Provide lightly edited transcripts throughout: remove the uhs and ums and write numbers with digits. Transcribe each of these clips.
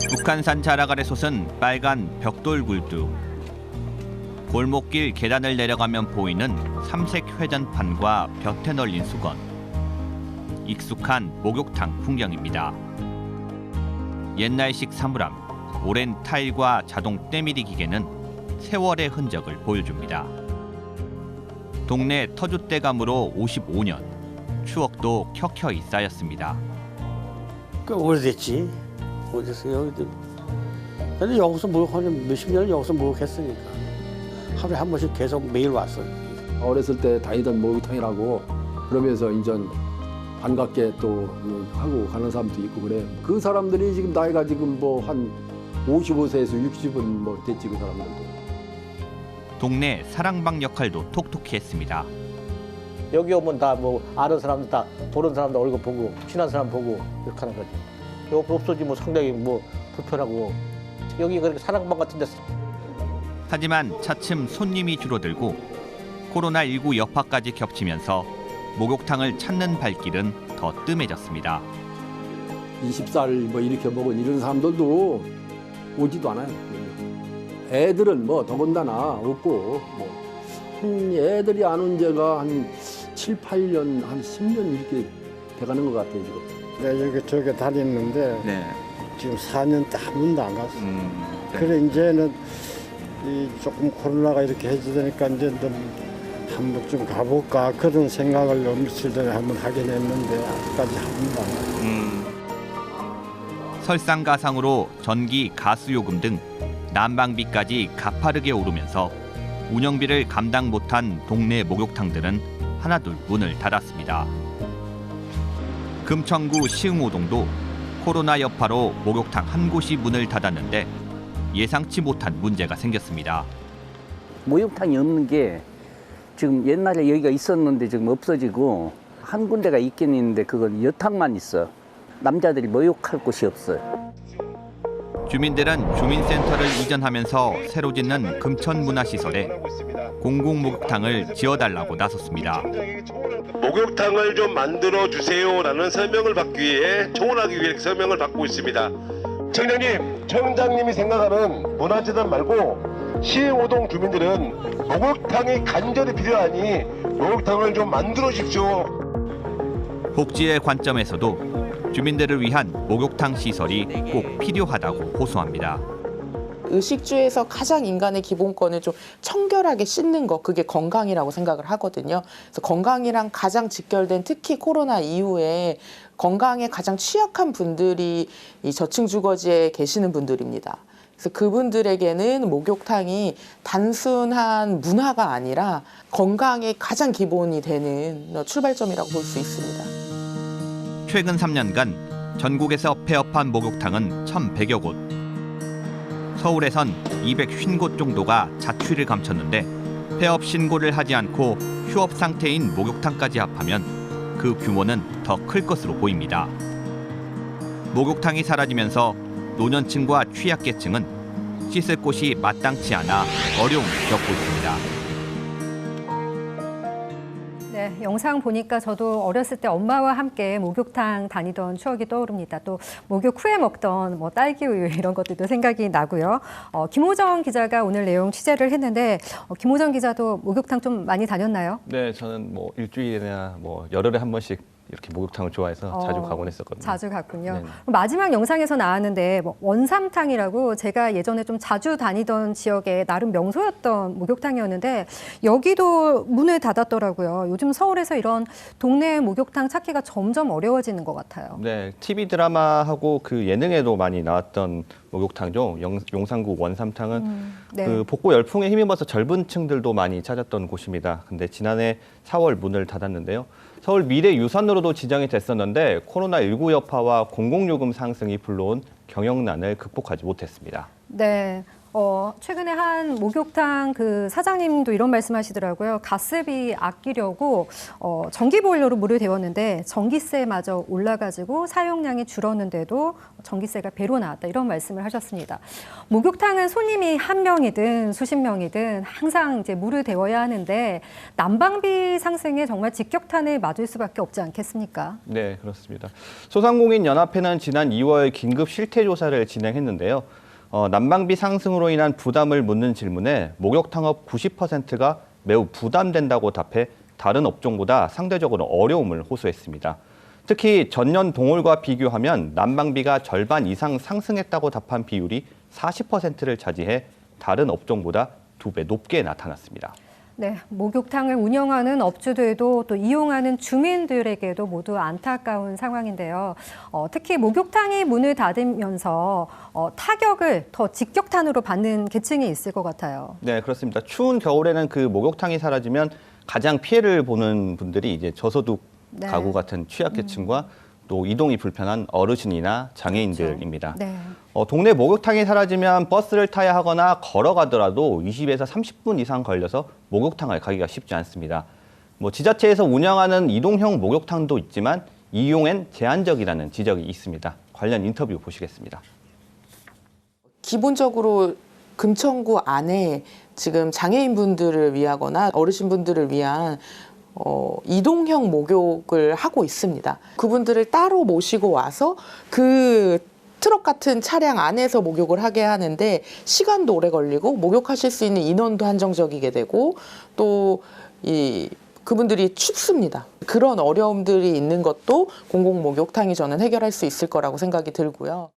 북한산 자락 아래 솟은 빨간 벽돌 굴뚝. 골목길 계단을 내려가면 보이는 삼색 회전판과 볕에 널린 수건. 익숙한 목욕탕 풍경입니다. 옛날식 사물함, 오랜 타일과 자동 때밀이 기계는 세월의 흔적을 보여줍니다. 동네 터줏대감으로 55년, 추억도 켜켜이 쌓였습니다. 꽤 오래됐지. 어디서 여기. 근데 여기서 목욕하면 몇십 년을 여기서 목욕했으니까 하루에 한 번씩 계속 매일 왔어요. 어렸을 때 다니던 목욕탕이라고 그러면서 인전 반갑게 또 하고 가는 사람도 있고 그래. 그 사람들이 지금 나이가 지금 뭐 한 55세에서 60은 뭐 됐지 그 사람들도. 동네 사랑방 역할도 톡톡히 했습니다. 여기 오면 다 뭐 아는 사람들 다 보는 사람들 얼굴 보고 친한 사람 보고 이렇게 하는 거지. 여기 없어지면 상당히 뭐 불편하고 여기 그렇게 사랑방 같은 데서. 하지만 차츰 손님이 줄어들고 코로나19 여파까지 겹치면서 목욕탕을 찾는 발길은 더 뜸해졌습니다. 20살 뭐 이렇게 먹은 이런 사람들도 오지도 않아요. 애들은 뭐 더군다나 없고 뭐 한 애들이 안 온 지가 한 7, 8년, 한 10년 이렇게 돼가는 것 같아요 지금. 내가 여기 저기 다녔는데 네. 지금 4년 딱 한 번도 안 갔어. 네. 그래 이제는 이 조금 코로나가 이렇게 해지니까 이제 좀 한번 좀 가볼까 그런 생각을 며칠 전에 한번 하긴 했는데 아직까지 한 번도 안 갔어. 설상가상으로 전기, 가스요금 등 난방비까지 가파르게 오르면서 운영비를 감당 못한 동네 목욕탕들은 하나둘 문을 닫았습니다. 금천구 시흥오동도 코로나 여파로 목욕탕 한 곳이 문을 닫았는데 예상치 못한 문제가 생겼습니다. 목욕탕이 없는 게 지금 옛날에 여기가 있었는데 지금 없어지고 한 군데가 있긴 있는데 그건 여탕만 있어. 남자들이 목욕할 곳이 없어요. 주민들은 주민센터를 이전하면서 새로 짓는 금천문화시설에 공공목욕탕을 지어달라고 나섰습니다. 목욕탕을 좀 만들어 주세요라는 설명을 받기 위해 청원하기 위해 설명을 받고 있습니다. 청장님이 생각하는 문화재단 말고 시흥오동 주민들은 목욕탕이 간절히 필요하니 목욕탕을 좀 만들어 주십시오. 복지의 관점에서도 주민들을 위한 목욕탕 시설이 꼭 필요하다고 호소합니다. 의식주에서 가장 인간의 기본권을 좀 청결하게 씻는 거, 그게 건강이라고 생각을 하거든요. 그래서 건강이랑 가장 직결된 특히 코로나 이후에 건강에 가장 취약한 분들이 이 저층 주거지에 계시는 분들입니다. 그래서 그분들에게는 목욕탕이 단순한 문화가 아니라 건강의 가장 기본이 되는 출발점이라고 볼 수 있습니다. 최근 3년간 전국에서 폐업한 목욕탕은 1,100여 곳. 서울에선 250곳 정도가 자취를 감췄는데 폐업 신고를 하지 않고 휴업 상태인 목욕탕까지 합하면 그 규모는 더 클 것으로 보입니다. 목욕탕이 사라지면서 노년층과 취약계층은 씻을 곳이 마땅치 않아 어려움을 겪고 있습니다. 네, 영상 보니까 저도 어렸을 때 엄마와 함께 목욕탕 다니던 추억이 떠오릅니다. 또 목욕 후에 먹던 뭐 딸기 우유 이런 것들도 생각이 나고요. 김호정 기자가 오늘 내용 취재를 했는데 김호정 기자도 목욕탕 좀 많이 다녔나요? 네, 저는 뭐 일주일이나 뭐 열흘에 한 번씩 이렇게 목욕탕을 좋아해서 자주 가곤 했었거든요. 자주 갔군요. 네네. 마지막 영상에서 나왔는데 뭐 원삼탕이라고 제가 예전에 좀 자주 다니던 지역에 나름 명소였던 목욕탕이었는데 여기도 문을 닫았더라고요. 요즘 서울에서 이런 동네 목욕탕 찾기가 점점 어려워지는 것 같아요. 네, TV 드라마하고 그 예능에도 많이 나왔던 목욕탕이죠. 용산구 원삼탕은 네. 그 복고 열풍에 힘입어서 젊은 층들도 많이 찾았던 곳입니다. 근데 지난해 4월 문을 닫았는데요. 서울 미래유산으로도 지정이 됐었는데 코로나19 여파와 공공요금 상승이 불러온 경영난을 극복하지 못했습니다. 네, 최근에 한 목욕탕 그 사장님도 이런 말씀하시더라고요. 가스비 아끼려고 전기보일러로 물을 데웠는데 전기세마저 올라가지고 사용량이 줄었는데도 전기세가 배로 나왔다 이런 말씀을 하셨습니다. 목욕탕은 손님이 한 명이든 수십 명이든 항상 이제 물을 데워야 하는데 난방비 상승에 정말 직격탄을 맞을 수밖에 없지 않겠습니까? 네, 그렇습니다. 소상공인연합회는 지난 2월 긴급 실태조사를 진행했는데요. 난방비 상승으로 인한 부담을 묻는 질문에 목욕탕업 90%가 매우 부담된다고 답해 다른 업종보다 상대적으로 어려움을 호소했습니다. 특히 전년 동월과 비교하면 난방비가 절반 이상 상승했다고 답한 비율이 40%를 차지해 다른 업종보다 2배 높게 나타났습니다. 네, 목욕탕을 운영하는 업주들도 또 이용하는 주민들에게도 모두 안타까운 상황인데요. 특히 목욕탕이 문을 닫으면서 타격을 더 직격탄으로 받는 계층이 있을 것 같아요. 네, 그렇습니다. 추운 겨울에는 그 목욕탕이 사라지면 가장 피해를 보는 분들이 이제 저소득 네. 가구 같은 취약계층과 또 이동이 불편한 어르신이나 장애인들입니다. 그렇죠. 네. 동네 목욕탕이 사라지면 버스를 타야 하거나 걸어가더라도 20에서 30분 이상 걸려서 목욕탕을 가기가 쉽지 않습니다. 지자체에서 운영하는 이동형 목욕탕도 있지만 이용엔 제한적이라는 지적이 있습니다. 관련 인터뷰 보시겠습니다. 기본적으로 금천구 안에 지금 장애인분들을 위하거나 어르신분들을 위한 이동형 목욕을 하고 있습니다. 그분들을 따로 모시고 와서 그 트럭 같은 차량 안에서 목욕을 하게 하는데 시간도 오래 걸리고 목욕하실 수 있는 인원도 한정적이게 되고 또 그분들이 춥습니다. 그런 어려움들이 있는 것도 공공 목욕탕이 저는 해결할 수 있을 거라고 생각이 들고요.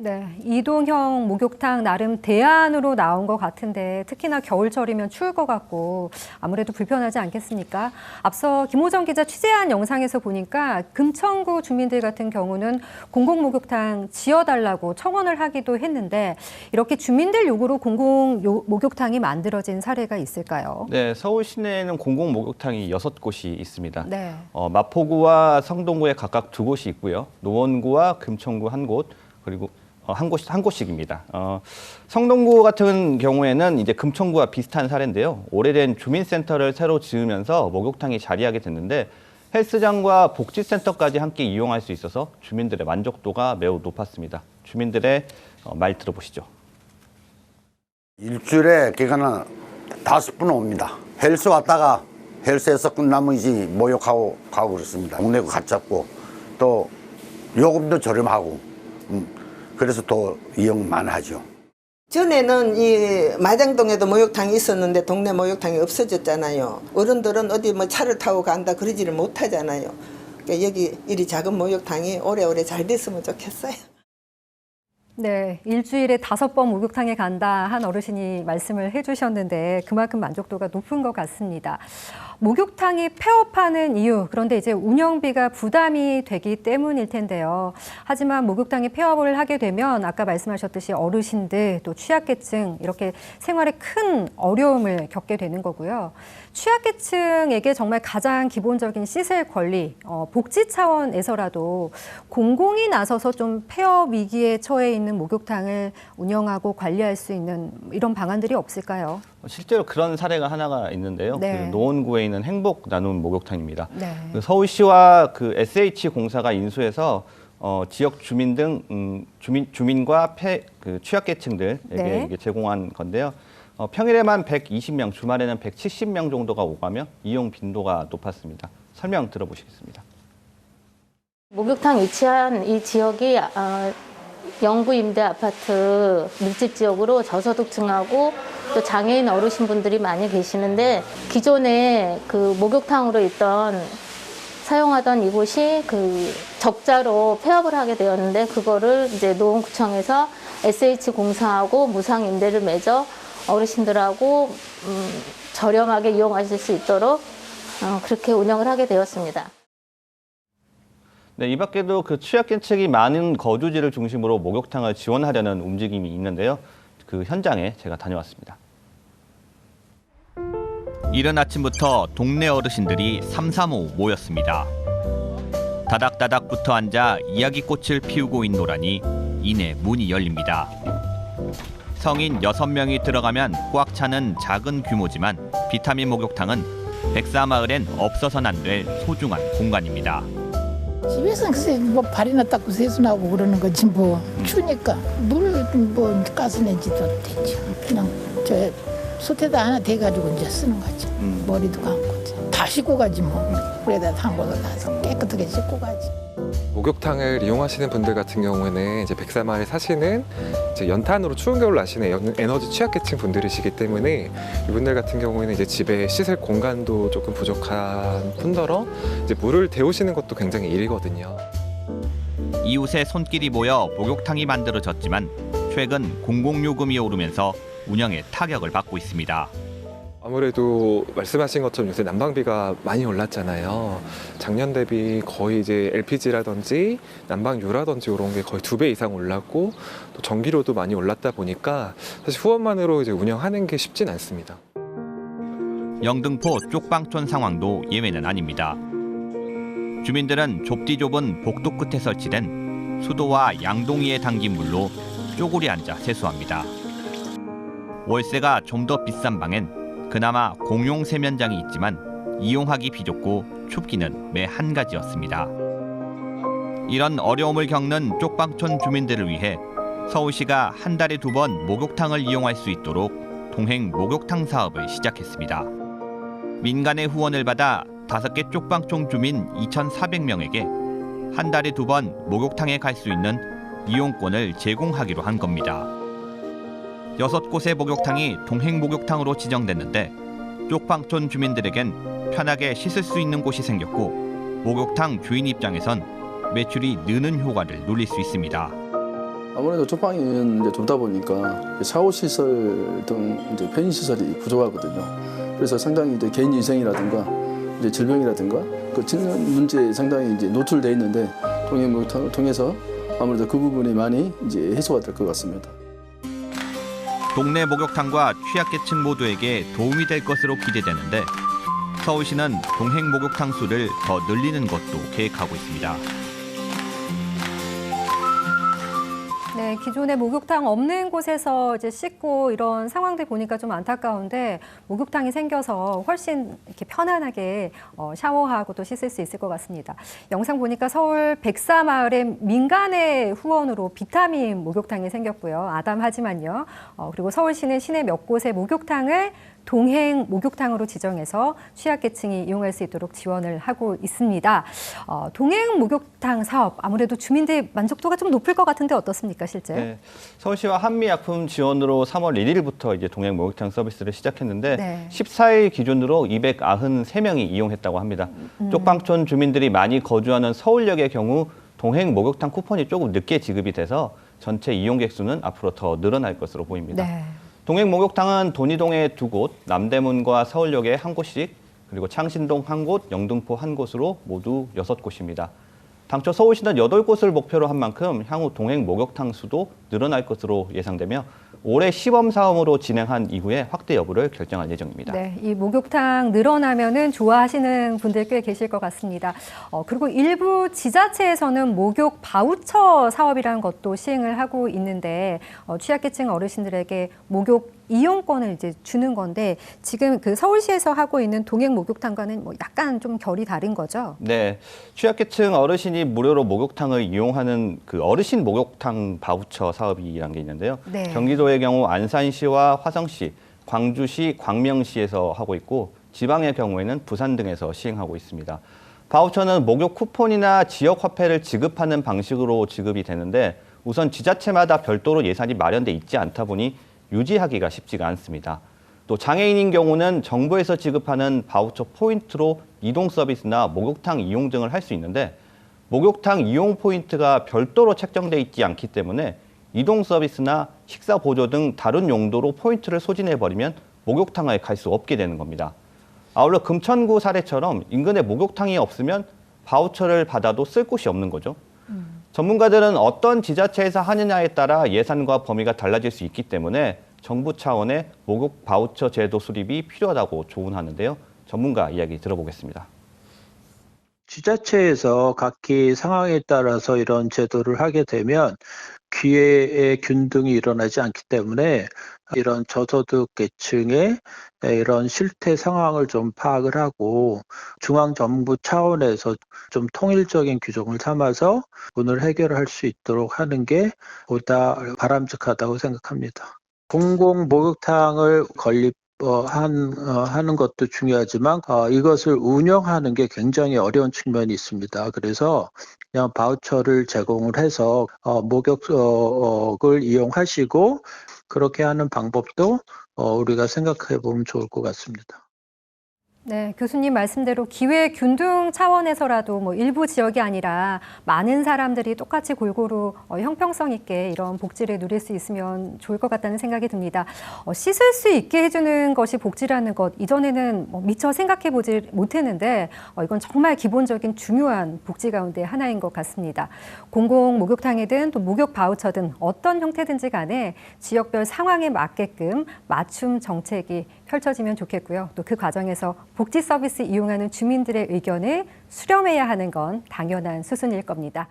네, 이동형 목욕탕 나름 대안으로 나온 것 같은데 특히나 겨울철이면 추울 것 같고 아무래도 불편하지 않겠습니까? 앞서 김호정 기자 취재한 영상에서 보니까 금천구 주민들 같은 경우는 공공 목욕탕 지어달라고 청원을 하기도 했는데 이렇게 주민들 요구로 공공 목욕탕이 만들어진 사례가 있을까요? 네, 서울 시내에는 공공 목욕탕이 6곳이 있습니다. 네. 마포구와 성동구에 각각 2곳이 있고요. 노원구와 금천구 1곳, 그리고 한 곳씩입니다. 성동구 같은 경우에는 이제 금천구와 비슷한 사례인데요. 오래된 주민센터를 새로 지으면서 목욕탕이 자리하게 됐는데 헬스장과 복지센터까지 함께 이용할 수 있어서 주민들의 만족도가 매우 높았습니다. 주민들의 말 들어보시죠. 일주일에 기간은 5번 옵니다. 헬스 왔다가 헬스에서 끝나면 이제 목욕하고 가고 그렇습니다. 동네 같이 잡고 또 요금도 저렴하고 그래서 더 이용 많이 하죠. 전에는 이 마장동에도 목욕탕이 있었는데 동네 목욕탕이 없어졌잖아요. 어른들은 어디 차를 타고 간다 그러지를 못하잖아요. 그러니까 여기 이리 작은 목욕탕이 오래오래 잘 됐으면 좋겠어요. 네, 일주일에 5번 목욕탕에 간다 한 어르신이 말씀을 해주셨는데 그만큼 만족도가 높은 것 같습니다. 목욕탕이 폐업하는 이유, 그런데 이제 운영비가 부담이 되기 때문일 텐데요. 하지만 목욕탕이 폐업을 하게 되면 아까 말씀하셨듯이 어르신들 또 취약계층 이렇게 생활에 큰 어려움을 겪게 되는 거고요. 취약계층에게 정말 가장 기본적인 씻을 권리, 복지 차원에서라도 공공이 나서서 좀 폐업 위기에 처해 있는 목욕탕을 운영하고 관리할 수 있는 이런 방안들이 없을까요? 실제로 그런 사례가 하나가 있는데요. 네. 그 노원구에 있는 행복 나눔 목욕탕입니다. 네. 그 서울시와 그 SH공사가 인수해서 지역 주민 등 주민과 그 취약계층들에게 네. 이게 제공한 건데요. 평일에만 120명, 주말에는 170명 정도가 오가며 이용 빈도가 높았습니다. 설명 들어보시겠습니다. 목욕탕 위치한 이 지역이 영구 임대 아파트 밀집 지역으로 저소득층하고 또 장애인 어르신분들이 많이 계시는데 기존에 그 목욕탕으로 사용하던 이곳이 그 적자로 폐업을 하게 되었는데 그거를 이제 노원구청에서 SH공사하고 무상 임대를 맺어 어르신들하고 저렴하게 이용하실 수 있도록 그렇게 운영을 하게 되었습니다. 네, 이 밖에도 그 취약계층이 많은 거주지를 중심으로 목욕탕을 지원하려는 움직임이 있는데요. 그 현장에 제가 다녀왔습니다. 이른 아침부터 동네 어르신들이 삼삼오오 모였습니다. 다닥다닥 붙어 앉아 이야기꽃을 피우고 있노라니 이내 문이 열립니다. 성인 6명이 들어가면 꽉 차는 작은 규모지만 비타민 목욕탕은 백사마을엔 없어서는 안 될 소중한 공간입니다. 집에서는 글쎄 뭐 발이나 닦고 세수나고 그러는 거지 뭐 추우니까 물 뭐 가스레인지도 되죠. 그냥 저 솥에다 하나 대가지고 이제 쓰는 거지. 머리도 감고 다 씻고 가지 뭐. 물에다 담궈서 다 깨끗하게 씻고 가지. 목욕탕을 이용하시는 분들 같은 경우에는 이제 백사마을에 사시는 이제 연탄으로 추운 겨울 나시는 에너지 취약계층 분들이시기 때문에 이분들 같은 경우에는 이제 집에 씻을 공간도 조금 부족한 뿐더러 이제 물을 데우시는 것도 굉장히 일이거든요. 이웃의 손길이 모여 목욕탕이 만들어졌지만 최근 공공요금이 오르면서 운영에 타격을 받고 있습니다. 아무래도 말씀하신 것처럼 요새 난방비가 많이 올랐잖아요. 작년 대비 거의 이제 LPG라든지 난방유라든지 이런 게 거의 2배 이상 올랐고 또 전기료도 많이 올랐다 보니까 사실 후원만으로 이제 운영하는 게 쉽진 않습니다. 영등포 쪽방촌 상황도 예외는 아닙니다. 주민들은 좁디 좁은 복도 끝에 설치된 수도와 양동이에 담긴 물로 쪼그리 앉아 세수합니다. 월세가 좀 더 비싼 방엔 그나마 공용 세면장이 있지만 이용하기 비좁고 춥기는 매 한 가지였습니다. 이런 어려움을 겪는 쪽방촌 주민들을 위해 서울시가 한 달에 2번 목욕탕을 이용할 수 있도록 동행 목욕탕 사업을 시작했습니다. 민간의 후원을 받아 5개 쪽방촌 주민 2,400명에게 한 달에 2번 목욕탕에 갈 수 있는 이용권을 제공하기로 한 겁니다. 6곳의 목욕탕이 동행 목욕탕으로 지정됐는데 쪽방촌 주민들에겐 편하게 씻을 수 있는 곳이 생겼고 목욕탕 주인 입장에선 매출이 느는 효과를 누릴 수 있습니다. 아무래도 쪽방이 이제 좁다 보니까 샤워 시설 등 이제 편의 시설이 부족하거든요. 그래서 상당히 이제 개인 위생이라든가 이제 질병이라든가 그 짖는 문제에 상당히 이제 노출돼 있는데 동행 목욕탕을 통해서 아무래도 그 부분이 많이 이제 해소가 될 것 같습니다. 동네 목욕탕과 취약계층 모두에게 도움이 될 것으로 기대되는데 서울시는 동행 목욕탕 수를 더 늘리는 것도 계획하고 있습니다. 네, 기존에 목욕탕 없는 곳에서 이제 씻고 이런 상황들 보니까 좀 안타까운데 목욕탕이 생겨서 훨씬 이렇게 편안하게 샤워하고 또 씻을 수 있을 것 같습니다. 영상 보니까 서울 백사마을에 민간의 후원으로 비타민 목욕탕이 생겼고요. 아담하지만요. 그리고 서울시는 시내 몇 곳의 목욕탕을 동행 목욕탕으로 지정해서 취약계층이 이용할 수 있도록 지원을 하고 있습니다. 동행 목욕탕 사업 아무래도 주민들 만족도가 좀 높을 것 같은데 어떻습니까, 실제? 네, 서울시와 한미약품 지원으로 3월 1일부터 이제 동행 목욕탕 서비스를 시작했는데 네. 14일 기준으로 293명이 이용했다고 합니다. 쪽방촌 주민들이 많이 거주하는 서울역의 경우 동행 목욕탕 쿠폰이 조금 늦게 지급이 돼서 전체 이용객 수는 앞으로 더 늘어날 것으로 보입니다. 네. 동행 목욕탕은 돈이동에 2곳, 남대문과 서울역에 1곳씩, 그리고 창신동 1곳, 영등포 1곳으로 모두 6곳입니다. 당초 서울시는 8곳을 목표로 한 만큼 향후 동행 목욕탕 수도 늘어날 것으로 예상되며 올해 시범 사업으로 진행한 이후에 확대 여부를 결정할 예정입니다. 네, 이 목욕탕 늘어나면은 좋아하시는 분들 꽤 계실 것 같습니다. 그리고 일부 지자체에서는 목욕 바우처 사업이라는 것도 시행을 하고 있는데 취약계층 어르신들에게 목욕 이용권을 이제 주는 건데 지금 그 서울시에서 하고 있는 동행 목욕탕과는 뭐 약간 좀 결이 다른 거죠? 네, 취약계층 어르신이 무료로 목욕탕을 이용하는 그 어르신 목욕탕 바우처 사업이라는 게 있는데요. 네. 경기도의 경우 안산시와 화성시, 광주시, 광명시에서 하고 있고 지방의 경우에는 부산 등에서 시행하고 있습니다. 바우처는 목욕 쿠폰이나 지역 화폐를 지급하는 방식으로 지급이 되는데 우선 지자체마다 별도로 예산이 마련돼 있지 않다 보니 유지하기가 쉽지가 않습니다. 또 장애인인 경우는 정부에서 지급하는 바우처 포인트로 이동 서비스나 목욕탕 이용 등을 할 수 있는데 목욕탕 이용 포인트가 별도로 책정돼 있지 않기 때문에 이동 서비스나 식사 보조 등 다른 용도로 포인트를 소진해버리면 목욕탕에 갈 수 없게 되는 겁니다. 아울러 금천구 사례처럼 인근에 목욕탕이 없으면 바우처를 받아도 쓸 곳이 없는 거죠. 전문가들은 어떤 지자체에서 하느냐에 따라 예산과 범위가 달라질 수 있기 때문에 정부 차원의 목욕 바우처 제도 수립이 필요하다고 조언하는데요. 전문가 이야기 들어보겠습니다. 지자체에서 각기 상황에 따라서 이런 제도를 하게 되면 기회의 균등이 일어나지 않기 때문에 이런 저소득 계층의 이런 실태 상황을 좀 파악을 하고 중앙정부 차원에서 좀 통일적인 규정을 삼아서 문을 해결할 수 있도록 하는 게 보다 바람직하다고 생각합니다. 공공 목욕탕을 하는 것도 중요하지만 이것을 운영하는 게 굉장히 어려운 측면이 있습니다. 그래서 그냥 바우처를 제공을 해서 목욕을 이용하시고 그렇게 하는 방법도 우리가 생각해 보면 좋을 것 같습니다. 네, 교수님 말씀대로 기회 균등 차원에서라도 뭐 일부 지역이 아니라 많은 사람들이 똑같이 골고루 형평성 있게 이런 복지를 누릴 수 있으면 좋을 것 같다는 생각이 듭니다. 씻을 수 있게 해주는 것이 복지라는 것, 이전에는 미처 생각해보지 못했는데 이건 정말 기본적인 중요한 복지 가운데 하나인 것 같습니다. 공공 목욕탕이든 또 목욕 바우처든 어떤 형태든지 간에 지역별 상황에 맞게끔 맞춤 정책이 펼쳐지면 좋겠고요. 또 그 과정에서 복지 서비스 이용하는 주민들의 의견을 수렴해야 하는 건 당연한 수순일 겁니다.